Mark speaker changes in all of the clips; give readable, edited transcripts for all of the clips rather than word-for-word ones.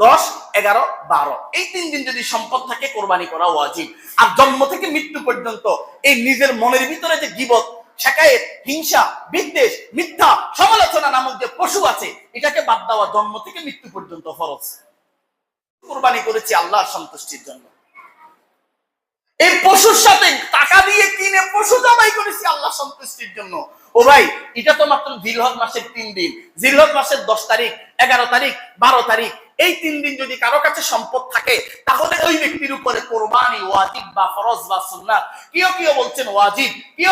Speaker 1: 10, 11, 12 এই 3 দিন যদি সম্পদ থাকে কোরবানি করা ওয়াজিব। আর জন্ম থেকে মৃত্যু পর্যন্ত এই নিজের মনের ভিতরে যে গীবত, শিকায়েত, হিংসা, বিদ্বেষ, মিথ্যা, সমালোচনা নামক যে পশু আছে, এটাকে বাদ দেওয়া জন্ম থেকে মৃত্যু পর্যন্ত ফরজ। কোরবানি করেছি আল্লাহর সন্তুষ্টির জন্য। এই পশুর সাথে টাকা দিয়ে কিনে পশু জবাই করেছি আল্লাহ সন্তুষ্টির জন্য। ও ভাই, এটা তো মাত্র জিলহজ মাসের 3 দিন। জিলহজ মাসের 10 তারিখ, 11 তারিখ, 12 তারিখ এই 3 দিন যদি কারো কাছে সম্পদ থাকে, তাহলে ওই ব্যক্তির উপরে কোরবানি ওয়াজিব বা ফরজ বা সুন্নাত। কেউ বলছেন ওয়াজিব,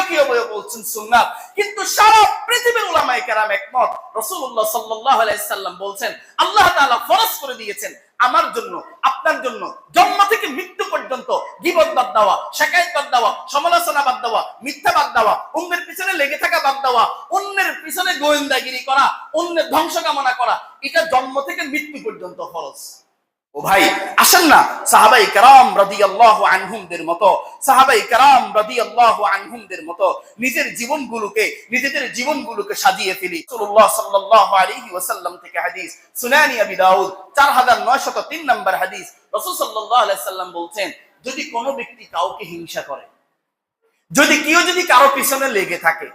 Speaker 1: কেউ বলছেন সুন্নাত, কিন্তু সারা পৃথিবীর উলামায়ে কেরাম একমত। রাসূলুল্লাহ সাল্লাল্লাহু আলাইহি সাল্লাম বলছেন, আল্লাহ তাআলা ফরজ করে দিয়েছেন আমার জন্য, আপনার জন্য, জন্ম থেকে মৃত্যু পর্যন্ত গীবত বাদ দেওয়া, শিকায়েত বাদ দেওয়া, সমালোচনা বাদ দেওয়া, মিথ্যা বাদ দেওয়া, অন্যের পিছনে লেগে থাকা বাদ দেওয়া, অন্যের পিছনে গোয়েন্দাগিরি করা, অন্যের ধ্বংস কামনা করা, এটা জন্ম থেকে মৃত্যু পর্যন্ত ফরজ। ও ভাই, আসেন না সাহাবায়ে কেরাম রাদিয়াল্লাহু আনহুমদের মতো, সাহাবায়ে কেরাম রাদিয়াল্লাহু আনহুমদের মতো নিজেদের জীবনগুলোকে সাজিয়ে ফেলি। রাসূলুল্লাহ সাল্লাল্লাহু আলাইহি ওয়াসাল্লাম থেকে হাদিস, সুনানি আবি দাউদ 4903 নম্বর হাদিস। রাসূল সাল্লাল্লাহু আলাইহি সাল্লাম বলছেন, যদি কোনো ব্যক্তি কাউকে হিংসা করে, কেউ যদি কারো পিছনে লেগে থাকে,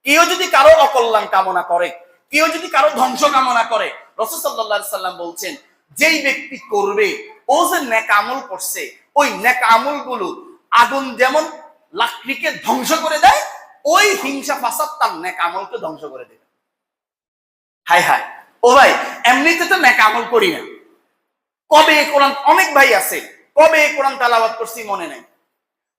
Speaker 1: কেউ যদি কারো অকল্যাণ কামনা করে, কেউ যদি কারো ধ্বংস কামনা করে, রাসূল সাল্লাল্লাহু আলাইহি সাল্লাম বলছেন, যেই ব্যক্তি করবে, ও যে নেক আমল করছে, ওই নেক আমলগুলো আগুন যেমন লাকড়িকে ধ্বংস করে দেয়, ওই হিংসা ফাসাদ তার নেক আমলকে ধ্বংস করে দেবে। হায় হায়, ও ভাই, এমনিতে তো নেক আমল করি না। কবে কোরআন, অনেক ভাই আছে কবে কোরআন তেলাওয়াত করছি মনে নাই।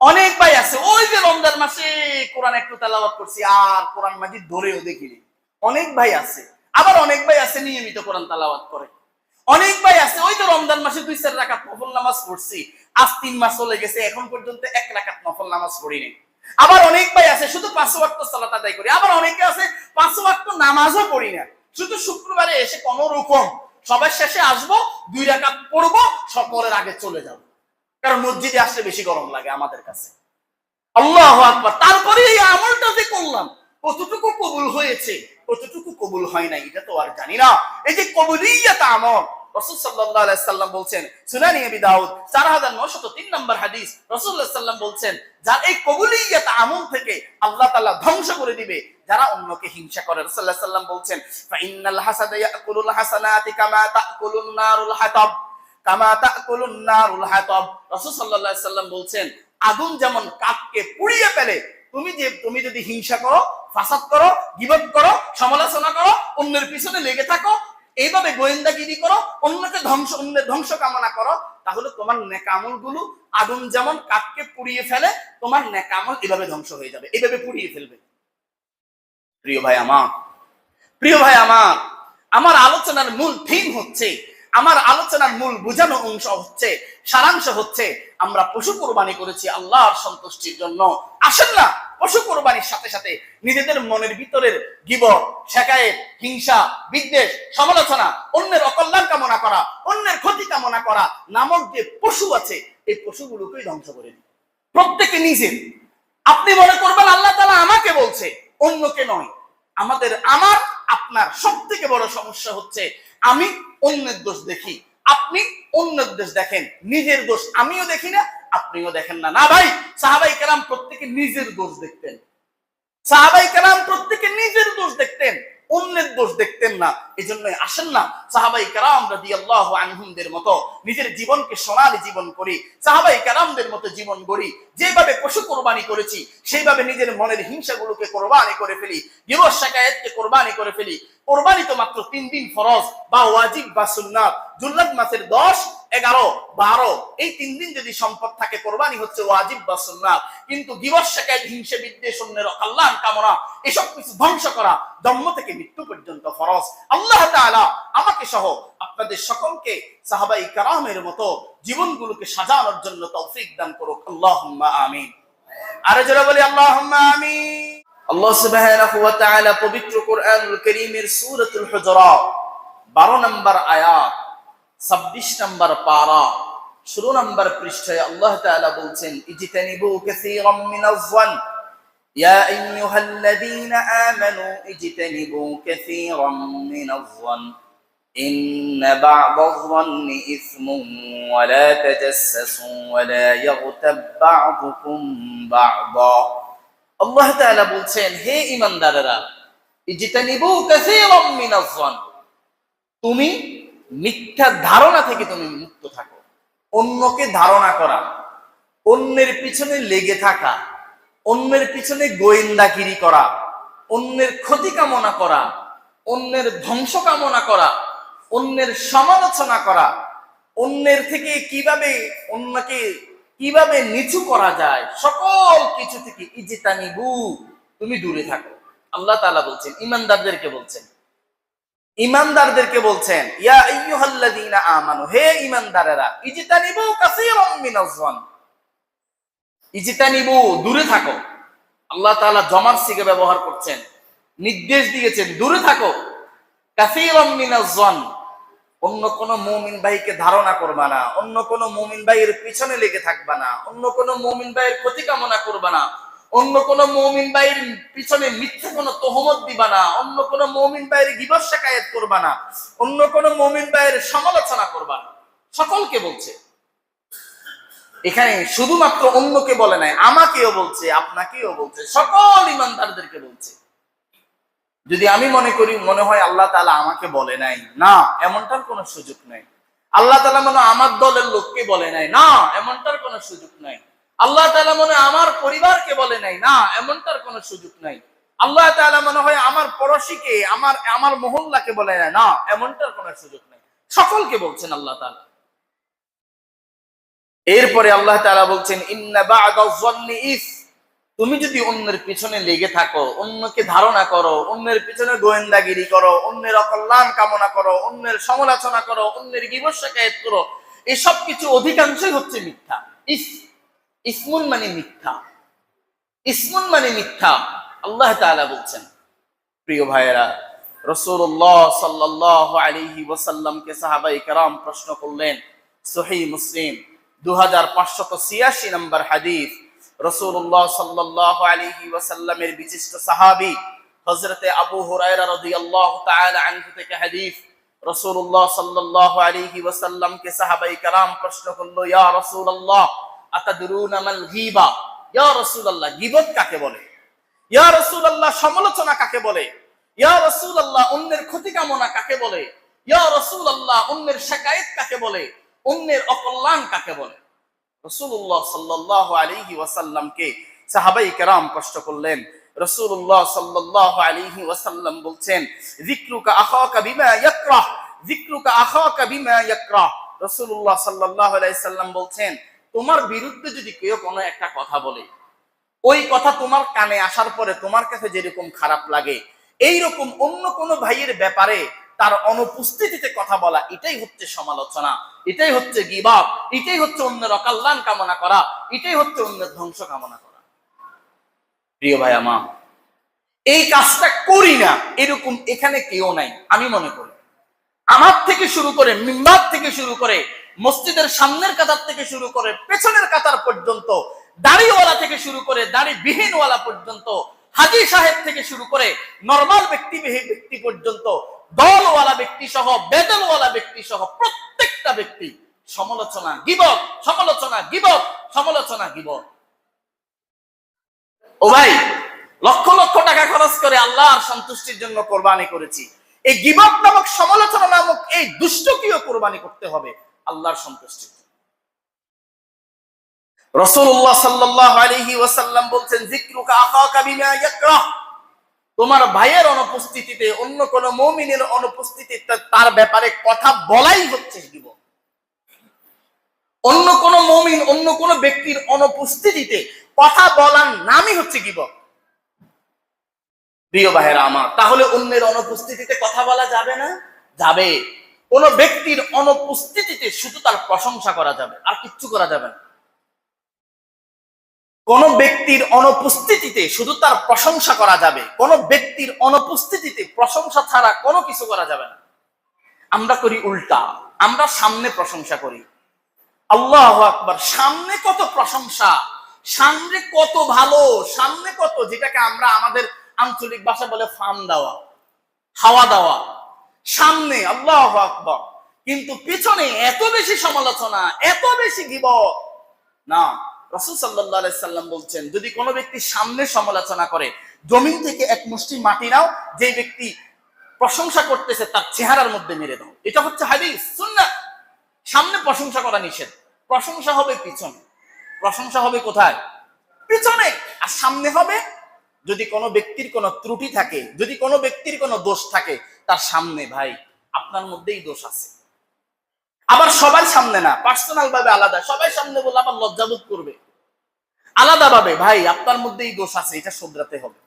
Speaker 1: অনেক ভাই আছে ওই যে রমজান মাসে কোরআন একটু তেলাওয়াত করছি, আর কোরআন মাজিদ ধরেও দেখিনি। অনেক ভাই আছে, আবার অনেক ভাই আছে নিয়মিত কোরআন তেলাওয়াত করে। অনেক ভাই আছে ওই তো রমজান মাসে 2-4 রাকাত নফল নামাজ পড়ছি, আজ 3 মাস চলে গেছে, এখন পর্যন্ত 1 রাকাত নফল নামাজ পড়িনি। আবার অনেক ভাই আছে শুধু 5 ওয়াক্ত সালাত আদায় করি। আবার অনেকে আছে 5 ওয়াক্ত নামাজও পড়ি না, শুধু শুক্রবারে এসে কোন রকম সবার শেষে আসবো, 2 রাকাত পড়বো, সকলের আগে চলে যাব, কারণ মসজিদে আসলে বেশি গরম লাগে আমাদের কাছে। আল্লাহু আকবার। তারপরে এই আমলটা যে করলাম, কতটুকু কবুল হয়েছে, কতটুকু কবুল হয় না, এটা তো আর জানি না। এই যে কবুলিয়াত আমল, রাসূল সাল্লাল্লাহু আলাইহি সাল্লাম বলছেন, সুনানি আবি দাউদ 4903 নম্বর হাদিস। রাসূলুল্লাহ সাল্লাম বলছেন, যার এই কবুলিয়াত আমল থেকে আল্লাহ তাআলা ধ্বংস করে দিবে যারা অন্যকে হিংসা করে। রাসূলুল্লাহ সাল্লাম বলছেন, ফা ইন্নাল হাসাদা ইয়াকুলুল হাসানাতি কামা তাকুলুন নারুল হাতাব, কামা তাকুলুন নারুল হাতাব। রাসূল সাল্লাল্লাহু আলাইহি সাল্লাম বলছেন, আগুন যেমন কাঠকে পুড়িয়ে ফেলে, তুমি যদি হিংসা করো, ফাসাদ করো, গীবত করো, সমালোচনা করো, অন্যের পিছনে লেগে থাকো, এইভাবে গোয়েন্দাগিরি করো, অন্যের ধ্বংস কামনা করো, তাহলে তোমার নেক আমলগুলো আগুন যেমন কাঠকে পুড়িয়ে ফেলে, তোমার নেক আমল এভাবে ধ্বংস হয়ে যাবে, এভাবে পুড়িয়ে ফেলবে। প্রিয় ভাই আমার, আমার আলোচনার মূল থিম হচ্ছে, আমার আলোচনার মূল বোঝানো অংশ হচ্ছে, সারাংশ হচ্ছে, আমরা পশু কোরবানি করেছি আল্লাহর সন্তুষ্টির জন্য। আসেন না পশু কোরবানির সাথে সাথে নিজেদের মনের ভিতরের গীবত, শিকায়েত, হিংসা, বিদ্বেষ, সমালোচনা, অন্যের অকল্যাণ কামনা করা, অন্যের ক্ষতি কামনা করা নামক যে পশু আছে, এই পশুগুলোকেই ধ্বংস করে দিই। প্রত্যেকে নিজের। আপনি মনে করবেন আল্লাহ তাআলা আমাকে বলছে, অন্যকে নয়। আমার আপনার সবথেকে বড় সমস্যা হচ্ছে, আমি অন্যের দোষ দেখি, আপনি অন্যের দোষ দেখেন, নিজের দোষ আমিও দেখি না, আপনিও দেখেন না। না ভাই, সাহাবায়ে কেরাম প্রত্যেকে নিজের দোষ দেখতেন। সাহাবায়ে কেরাম প্রত্যেকে নিজের দোষ দেখতেন, অন্যের দোষ দেখতেন না। এজন্য আসেন না সাহাবায়ে কেরাম রাদিয়াল্লাহু আনহুমদের মতো নিজের জীবনকে সোনালী জীবন করি, সাহাবায়ে কেরামদের মতো জীবন গড়ি। যেভাবে পশু কোরবানি করেছি, সেইভাবে নিজের মনের হিংসাগুলোকে কোরবানি করে ফেলি, গীবত শিকায়েতকে কোরবানি করে ফেলি। কোরবানি তো মাত্র 3 দিন ফরজ বা ওয়াজিব বা সুন্নাত। জিলহজ মাসের 10, 11, 12 এই 3 দিন যদি সম্পদ থাকে, কোরবানি হচ্ছে ওয়াজিব বা সুন্নাত। কিন্তু গীবত শিকায়েত, হিংসা, বিদ্বেষ, অন্যের কল্যাণ কামনা, এসব কিছু ধ্বংস করা জন্ম থেকে মৃত্যু পর্যন্ত ফরজ। আল্লাহ তাআলা আমাকে সহ আপনাদের সকলকে সাহাবায়ে কেরামের মতো জীবনগুলোকে সাজানোর জন্য তৌফিক দান করুক। আল্লাহুম্মা আমিন। আরে জোরে বলি আল্লাহুম্মা আমিন। আল্লাহ সুবহানাহু ওয়া তাআলা পবিত্র কোরআনুল কারীমের সূরাতুল হুজুরাত 12 নম্বর আয়াত, 26 নম্বর পারা, 16 নম্বর পৃষ্ঠায় আল্লাহ তাআলা বলছেন, ইজতানিবু কাসীরাম মিনাজ যান ইয়া আইয়ুহাল্লাযীনা আমানু ইজতানিবু কাসীরাম মিনাজ যান إن بعض الظن إثم ولا تجسسوا ولا يغتب بعضكم بعضا আল্লাহ তাআলা বলছেন, হে ঈমানদারেরা, ইজতানিবু কাসীরাম মিনাজ যন, তুমি মিথ্যা ধারণা থেকে তুমি মুক্ত থাকো। অন্যকে ধারণা করা, অন্যের পিছনে লেগে থাকা, অন্যের পিছনে গোয়েন্দাগিরি করা, অন্যের ক্ষতি কামনা করা, অন্যের ধ্বংস কামনা করা, অন্যের সমালোচনা করা, অন্যের থেকে অন্যকে কিভাবে নিচু করা যায়, সকল কিছু থেকে ইজতানিবু, তুমি দূরে থাকো। আল্লাহ তাআলা বলছেন, ইমানদারদেরকে বলছেন ইয়া আইয়ুহাল্লাযীনা আমানু, হে ইমানদারেরা, ইজতানিবু কাসীরাম মিনাজ যন, ইজতানিবু, দূরে থাকো। আল্লাহ তাআলা জমার সিগা ব্যবহার করছেন, নির্দেশ দিয়েছেন দূরে থাকো। কাসীরাম মিনাজ যন, অন্য কোন মুমিন ভাইকে ধারণা করবা না, অন্য কোন মুমিন ভাইয়ের পিছনে লেগে থাকবা না, অন্য কোন মুমিন ভাইয়ের ক্ষতি কামনা করবা না, অন্য কোন মুমিন ভাইয়ের পিছনে মিথ্যা কোন তহমত দিবা না, অন্য কোন মুমিন ভাইয়ের গীবত শিকায়াত করবা না, অন্য কোন মুমিন ভাইয়ের সমালোচনা করবা না। সকলকে বলছে, এখানে শুধুমাত্র অন্যকে বলে নাই, আমাকেও বলছে, আপনাকেও বলছে, সকল ইমানদারদেরকে বলছে। যদি আমি মনে হয় আল্লাহ তাআলা আমাকে বলে নাই, না, এমনটার কোনো সুযোগ নাই। আল্লাহ তাআলা মনে আমার দলের লোককে বলে নাই, না, এমনটার কোনো সুযোগ নাই। আল্লাহ তাআলা মনে আমার পরিবারকে বলে নাই, না, এমনটার কোনো সুযোগ নাই। আল্লাহ তাআলা মনে হয় আমার পড়োশীকে, আমার মহল্লাকে বলে নাই, না, এমনটার কোনো সুযোগ নাই। সকলকে বলছেন আল্লাহ তাআলা। এরপরে আল্লাহ তাআলা বলছেন, ইন্না বা'দাজ যন্নি ইস, তুমি যদি অন্যের পিছনে লেগে থাকো, অন্যকে ধারণা করো, অন্যের পিছনে গোয়েন্দাগিরি করো, অন্যের অকল্যাণ কামনা করো, অন্যের সমালোচনা করো, অন্যের গীবত শিকায়াত করো, এসব কিছু অধিকাংশই হচ্ছে মিথ্যা। ইসমুন মানে মিথ্যা, ইসমুন মানে মিথ্যা, আল্লাহ তাআলা বলছেন। প্রিয় ভাইয়েরা, রাসূলুল্লাহ সাল্লাল্লাহু আলাইহি ওয়াসাল্লামকে সাহাবায়ে কেরাম প্রশ্ন করলেন, সহিহ মুসলিম 2586 নম্বর হাদিস। রাসূলুল্লাহ সাল্লাল্লাহু আলাইহি ওয়াসাল্লামের বিশিষ্ট সাহাবী হযরতে আবু হুরায়রা রাদিয়াল্লাহু তাআলা আনহু থেকে হাদিস। রাসূলুল্লাহ সাল্লাল্লাহু আলাইহি ওয়াসাল্লামকে সাহাবায়ে কেরাম প্রশ্ন করলো, ইয়া রাসূলুল্লাহ আতাদরুনা মাল গীবা, ইয়া রাসূলুল্লাহ গীবত কাকে বলে? ইয়া রাসূলুল্লাহ সমালোচনা কাকে বলে? ইয়া রাসূলুল্লাহ অন্যের ক্ষতি কামনা কাকে বলে? ইয়া রাসূলুল্লাহ অন্যের শিকায়াত কাকে বলে? অন্যের অকল্যাণ কাকে বলে? রাসূলুল্লাহ সাল্লাল্লাহু আলাইহি ওয়াসাল্লামকে সাহাবায়ে কেরাম প্রশ্ন করলেন। রাসূলুল্লাহ সাল্লাল্লাহু আলাইহি ওয়াসাল্লাম বলছেন, যিকরুকা আখাকা বিমা ইয়াকরাহ, যিকরুকা আখাকা বিমা ইয়াকরাহ। রাসূলুল্লাহ সাল্লাল্লাহু আলাইহি সাল্লাম বলছেন, তোমার বিরুদ্ধে যদি কেউ কোনো একটা কথা বলে, ওই কথা তোমার কানে আসার পরে তোমার কাছে যেরকম খারাপ লাগে, এইরকম অন্য কোনো ভাইয়ের ব্যাপারে তার অনুপস্থিতিতে কথা বলা, এটাই হচ্ছে সমালোচনা, এটাই হচ্ছে গীবত, এটাই হচ্ছে অন্যের অকল্যাণ কামনা করা, এটাই হচ্ছে অন্যের ধ্বংস কামনা করা। প্রিয় ভাই আমার, এই কাজটা করি না এরকম এখানে কেউ নাই। আমি মনে করি আমার থেকে শুরু করে, মিম্বার থেকে শুরু করে, মসজিদের সামনের কাতার থেকে শুরু করে পেছনের কাতার পর্যন্ত, দাড়িওয়ালা থেকে শুরু করে দাড়ি বিহীনওয়ালা পর্যন্ত, হাজী সাহেব থেকে শুরু করে নরমাল ব্যক্তি পর্যন্ত, দলওয়ালা ব্যক্তি সহ বেদলওয়ালা ব্যক্তি সহ প্রত্যেকটা ব্যক্তি সমালোচনা গীবত, সমালোচনা গীবত, সমালোচনা গীবত। ও ভাই, লক্ষ লক্ষ টাকা খরচ করে আল্লাহর সন্তুষ্টির জন্য কোরবানি করেছি, এই গীবত নামক, সমালোচনা নামক এই দুষ্টকেও কোরবানি করতে হবে আল্লাহর সন্তুষ্টির জন্য। রাসূলুল্লাহ সাল্লাল্লাহু আলাইহি ওয়াসাল্লাম বলছেন, যিকরুকা আখাকা বিমা ইয়াকরাহ, তোমার ভাইয়ের অনুপস্থিতিতে, অন্য কোন মুমিনের অনুপস্থিতিতে তার ব্যাপারে কথা বলাই হচ্ছে গীবত। অন্য কোন মুমিন, অন্য কোন ব্যক্তির অনুপস্থিতিতে কথা বলার নামই হচ্ছে গীবত। প্রিয় ভাইয়েরা আমার, তাহলে অন্যের অনুপস্থিতিতে কথা বলা যাবে না? যাবে। কোন ব্যক্তির অনুপস্থিতিতে শুধু তার প্রশংসা করা যাবে, আর কিচ্ছু করা যাবে না। কোন ব্যক্তির অনুপস্থিতিতে শুধু তার প্রশংসা করা যাবে, কোন ব্যক্তির অনুপস্থিতিতে প্রশংসা ছাড়া কোনো কিছু করা যাবে না। আমরা করি উল্টা, আমরা সামনে প্রশংসা করি। আল্লাহু আকবার, সামনে কত প্রশংসা, সামনে কত ভালো, সামনে কত, যেটাকে আমরা আমাদের আঞ্চলিক ভাষা বলে ফান দেওয়া, হাওয়া দেওয়া। সামনে আল্লাহু আকবার, কিন্তু পিছনে এত বেশি সমালোচনা, এত বেশি গীবত না। রাসূল সাল্লাল্লাহু আলাইহি সাল্লাম বলছেন, যদি কোনো ব্যক্তি সামনে সমালোচনা করে, জমিন থেকে এক মুষ্টি মাটি নাও, যে ব্যক্তি প্রশংসা করতেছে তার চেহারার মধ্যে মেরে দাও। এটা হচ্ছে হাদিস, সুন্নাহ। সামনে প্রশংসা করা নিষেধ, প্রশংসা হবে পিছনে। প্রশংসা হবে কোথায়? পিছনে। আর সামনে হবে যদি কোনো ব্যক্তির কোনো ত্রুটি থাকে, যদি কোনো ব্যক্তির কোনো দোষ থাকে, তার সামনে ভাই আপনার মধ্যেই দোষ আছে। আবার সবাই সামনে না, পার্সোনাল ভাবে আলাদা। সবাই সামনে বলে আবার লজ্জাবোধ করবে। আলাদা ভাবে ভাই আপনার মধ্যেই দোষ আছে, এটা শুধরাতে হবে।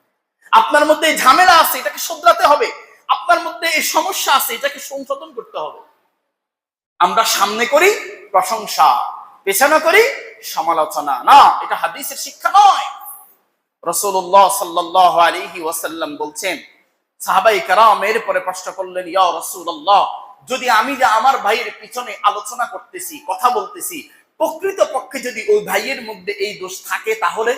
Speaker 1: আপনার মধ্যে ঝামেলা আছে, এটাকে শুধরাতে হবে। আপনার মধ্যে এই সমস্যা আছে, এটাকে সংশোধন করতে হবে। আমরা সামনে করি প্রশংসা, পেছনে করি সমালোচনা। না, এটা হাদিসের শিক্ষা নয়। রাসূলুল্লাহ সাল্লাল্লাহু আলাইহি ওয়াসাল্লাম বলছেন, সাহাবায়ে কেরাম এরপরে প্রশ্ন করলেন, ইয়া রাসূলুল্লাহ, যদি আমি যে আমার ভাইয়ের পিছনে আলোচনা করতেছি, কথা বলতেছি, প্রকৃতপক্ষে যদি ওই ভাইয়ের মধ্যে এই দোষ থাকে, তাহলে?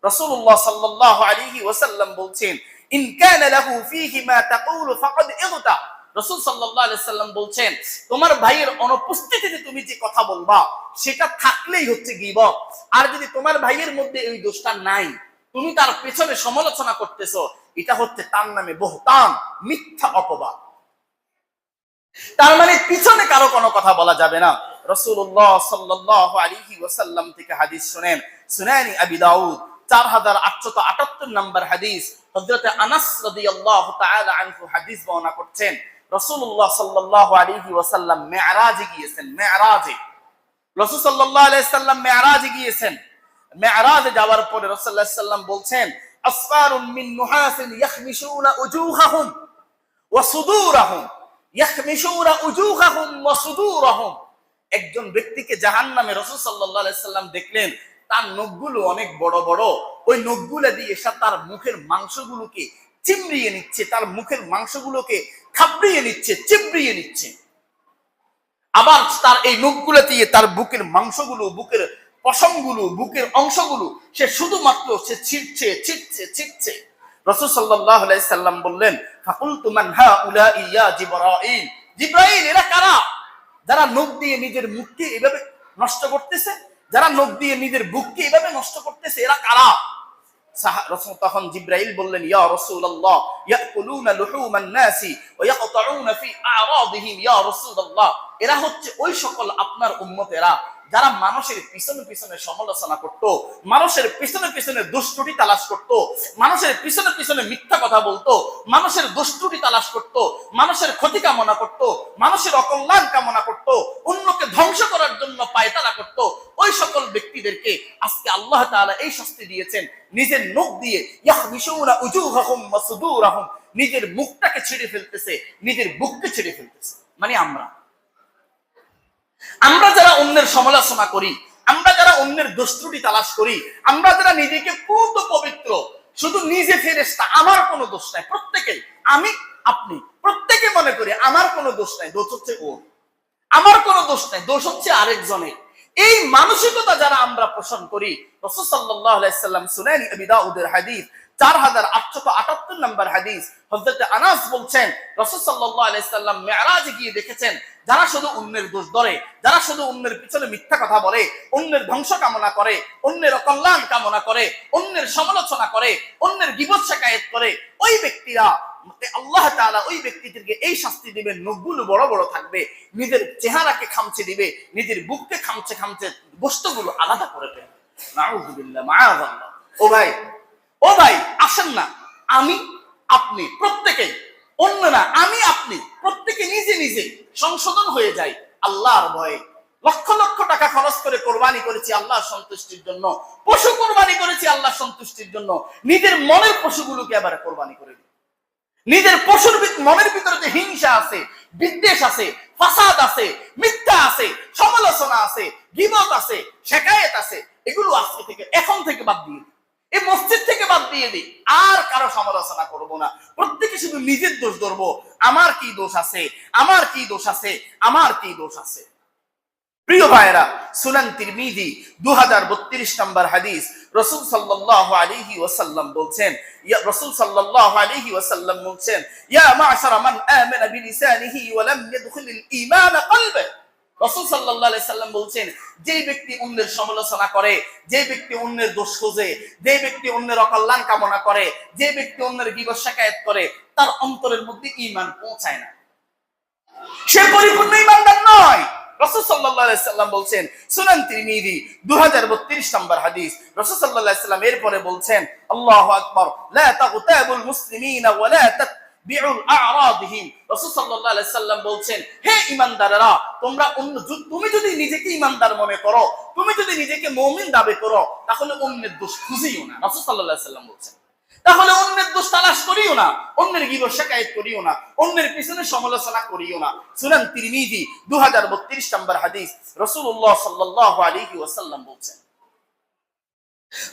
Speaker 1: রাসূলুল্লাহ সাল্লাল্লাহু আলাইহি ওয়াসাল্লাম বলছেন, ইন কানা লাহু ফীহি মা তাকুলু ফাকাদ ইগতা। রাসূল সাল্লাল্লাহু আলাইহি সাল্লাম বলছেন, তোমার ভাইয়ের অনুপস্থিতিতে তুমি যে কথা বলবা, সেটা থাকলেই হচ্ছে গীবত। আর যদি তোমার ভাইয়ের মধ্যে এই দোষটা নাই, তুমি তার পেছনে সমালোচনা করতেছো, এটা হচ্ছে তার নামে বহতান, মিথ্যা অপবাদ। তার মানে পিছনে কারো কোনো কথা বলা যাবে না। রাসূলুল্লাহ সাল্লাল্লাহু আলাইহি ওয়াসাল্লাম থেকে হাদিস শুনেন, সুনানি আবি দাউদ 4878 নম্বর হাদিস, হযরত আনাস রাদিয়াল্লাহু তাআলা আনহু হাদিস বর্ণনা করছেন, রাসূলুল্লাহ সাল্লাল্লাহু আলাইহি ওয়াসাল্লাম মিরাজে গিয়েছেন। মিরাজে রাসূল সাল্লাল্লাহু আলাইহি সাল্লাম মিরাজে গিয়েছেন। মিরাজে যাওয়ার পরে রাসূলুল্লাহ সাল্লাল্লাহু আলাইহি সাল্লাম বলছেন, আসফারুন মিন নুহাসিন ইয়াখমিশুনা উজুহাহুম ওয়া সুদুরাহুম, ইয়াখমিশুনা উজুহাহুম ওয়া সুদুরাহুম। একজন ব্যক্তিকে জাহান্নামে রাসূল সাল্লাল্লাহু আলাইহি সাল্লাম দেখলেন, তার নখগুলো অনেক বড় বড়, ওই নখগুলো দিয়ে সে তার মুখের মাংসগুলোকে চিমড়িয়ে নিচ্ছে, তার মুখের মাংসগুলোকে খাবড়িয়ে নিচ্ছে, চিমড়িয়ে নিচ্ছে। আবার তার এই নখগুলো দিয়ে তার বুকের মাংসগুলো, বুকের পশমগুলো, বুকের অংশগুলো সে শুধুমাত্র সে ছিঁড়ছে, ছিঁড়ছে, ছিঁড়ছে। রাসূল সাল্লাল্লাহু আলাইহি সাল্লাম বললেন, ফাকুলতু মান হাউলাই ইয়া জিবরাইল। জিবরাইল, এরা কারা যারা নখ দিয়ে নিজের মুখকে এভাবে নষ্ট করতেছে, যারা নখ দিয়ে নিজের বুককে এভাবে নষ্ট করতেছে, এরা কারা? তখন জিবরাইল বললেন, ইয়া রাসূলুল্লাহ, ইয়াকুলুনা লুহুমান নাসি ওয়া ইয়াকতাউনা ফি আরাদিহিম। ইয়া রাসূলুল্লাহ, এরা হচ্ছে ওই সকল আপনার উম্মতেরা যারা মানুষের পিছনে পিছনে সমালোচনা করত, মানুষের পিছনে পিছনে দুষ্টুটি তালাশ করত, মানুষের পিছনে পিছনে মিথ্যা কথা বলতো, মানুষের দুষ্টুটি তালাশ করত, মানুষের ক্ষতি কামনা করত, মানুষের অকল্যাণ কামনা করত, অন্যকে ধ্বংস করার জন্য পায়তারা করত। ওই সকল ব্যক্তিদেরকে আজকে আল্লাহ তাআলা এই শাস্তি দিয়েছেন, নিজের নখ দিয়ে ইয়াখমিশুনা উজুহাহুম ওয়া সুদুরাহুম, নিজের মুখটাকে ছিঁড়ে ফেলতেছে, নিজের বুককে ছিঁড়ে ফেলতেছে। মানে আমরা যারা অন্যের সমালোচনা করি, আমরা যারা অন্যের দোষ ত্রুটি তালাশ করি, আমরা যারা নিজেকে পুরো পবিত্র, শুধু নিজে ফেরেশতা, আমার কোনো দোষ নাই, প্রত্যেকেই, আমি আপনি প্রত্যেকে মনে করি আমার কোনো দোষ নাই, দোষ হচ্ছে ওর, আমার কোনো দোষ নাই, দোষ হচ্ছে আরেকজনের। এই মানসিকতা যারা আমরা পোষণ করি, রাসূল সাল্লাল্লাহু আলাইহি সাল্লাম সুনানি আবি দাউদের হাদিস 4878 নম্বর হাদিস, হযরত আনাস বলছেন, রাসূল সাল্লাল্লাহু আলাইহি সাল্লাম মিরাজে গিয়ে দেখেছেন, যারা শুধু অন্যের দোষ ধরে, যারা শুধু অন্যের পিছনে মিথ্যা কথা বলে, অন্যের ধ্বংস কামনা করে, অন্যের অকল্যাণ কামনা করে, অন্যের সমালোচনা করে, অন্যের গীবত শিকায়েত করে, ওই ব্যক্তিরা আল্লাহ তাআলা ওই ব্যক্তিদেরকে এই শাস্তি দিবেন, নখগুলো বড় বড় থাকবে, নিজের চেহারাকে খামচে দিবে, নিজের বুককে খামচে খামচে গোশতগুলো আলাদা করে ফেলবে। নাউযুবিল্লাহ, মাআযাল্লাহ। ও ভাই আসেন না, আমি আপনি প্রত্যেকেই, অন্য না, আমি আপনি প্রত্যেকে নিজে নিজে সংশোধন হয়ে যায় আল্লাহর ভয়ে। লক্ষ লক্ষ টাকা খরচ করে কোরবানি করেছি আল্লাহর সন্তুষ্টির জন্য, পশু কোরবানি করেছি আল্লাহর সন্তুষ্টির জন্য, নিজের মনের পশুগুলোকে আবার কোরবানি করে দিই। নিজের পশুর মনের ভিতরে যে হিংসা আছে, বিদ্বেষ আছে, ফাসাদ আছে, মিথ্যা আছে, সমালোচনা আছে, গীবত আছে, শিকায়েত আছে, এগুলো আজকে থেকে, এখন থেকে বাদ দিয়ে দিই, এই মসজিদ থেকে বাদ দিয়ে দিই, আর কারো সমালোচনা করব না। প্রত্যেকে শুধু নিজের দোষ ধরবো, আমার কি দোষ আছে, আমার কি দোষ আছে, আমার কি দোষ আছে। প্রিয় ভাইরা, সুনান তিরমিজি 2032 নম্বর হাদিস, রাসূল সাল্লাল্লাহু আলাইহি ওয়াসাল্লাম বলছেন, রাসূল সাল্লাল্লাহু আলাইহি ওয়াসাল্লাম বলছেন, ইয়া মা'শারা মান আমানা বিলিসানিহি ওয়া লাম ইয়াদখুলিল ঈমান কলবে। রাসূল সাল্লাল্লাহু আলাইহি সাল্লাম বলছেন, যে ব্যক্তি অন্যের সমালোচনা করে, যে ব্যক্তি অন্যের দোষ খোঁজে, যে ব্যক্তি অন্যের অকল্যাণ কামনা করে, যে ব্যক্তি অন্যের গীবত শিকায়াত করে, তার অন্তরের মধ্যে ঈমান পৌঁছায় না, সে পরিপূর্ণ ঈমানদার নয়। রাসূল সাল্লাল্লাহু আলাইহি সাল্লাম বলছেন, সুনান তিরমিজি 2032 নম্বর হাদিস, রাসূল সাল্লাল্লাহু আলাইহি সাল্লাম এরপরে বলছেন, আল্লাহু আকবার, লা তাগতাবুল মুসলিমিনা ওয়া লা তাতবিউল আ'রাদিহিম। রাসূল সাল্লাল্লাহু আলাইহি সাল্লাম বলছেন, হে ঈমানদাররা, তোমরা তুমি যদি নিজেকে ঈমানদার মনে করো, তুমি যদি নিজেকে মুমিন দাবি করো, তাহলে অন্যের দোষ খুঁজিও না। রাসূল সাল্লাল্লাহু আলাইহি সাল্লাম বলছেন, তাহলে অন্যের দোষ তালাশ করিও না, অন্যের গীবত শিকায়াত করিও না, অন্যের পিছনে সমালোচনা করিও না। সুনান তিরমিজি 2032 নম্বর হাদিস, রাসূলুল্লাহ সাল্লাল্লাহু আলাইহি ওয়াসাল্লাম বলছেন,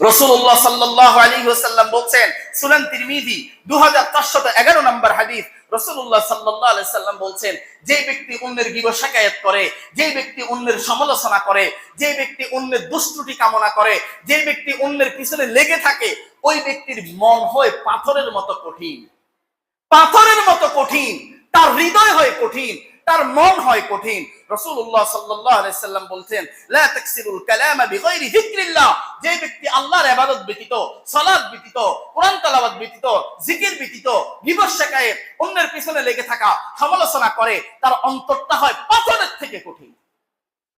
Speaker 1: রাসূলুল্লাহ সাল্লাল্লাহু আলাইহি ওয়াসাল্লাম বলছেন, সুনান তিরমিজি 2411 নম্বর হাদিস, রাসূলুল্লাহ সাল্লাল্লাহু আলাইহি সাল্লাম বলছেন, যে ব্যক্তি অন্যের গীবত শিকায়াত করে, যে ব্যক্তি অন্যের সমালোচনা করে, যে ব্যক্তি অন্যের দুষ্টুটি কামনা করে, যে ব্যক্তি অন্যের পিছনে লেগে থাকে, ওই ব্যক্তির মন হয় পাথরের মতো কঠিন, পাথরের মতো কঠিন, তার হৃদয় হয় কঠিন, তার মন হয় কঠিন। রাসূলুল্লাহ সাল্লাল্লাহু আলাইহি সাল্লাম বলছেন, লা তাকসিরুল কালামা বিগাইরি যিকরিল্লাহ, যে ব্যক্তি আল্লাহর ইবাদত ব্যতীত, সালাত ব্যতীত, কোরআন তেলাওয়াত ব্যতীত, জিকির ব্যতীত গীবত শিকায়াত, অন্যের পিছনে লেগে থাকা, সমালোচনা করে, তার অন্তরটা হয় পাথরের থেকে কঠিন।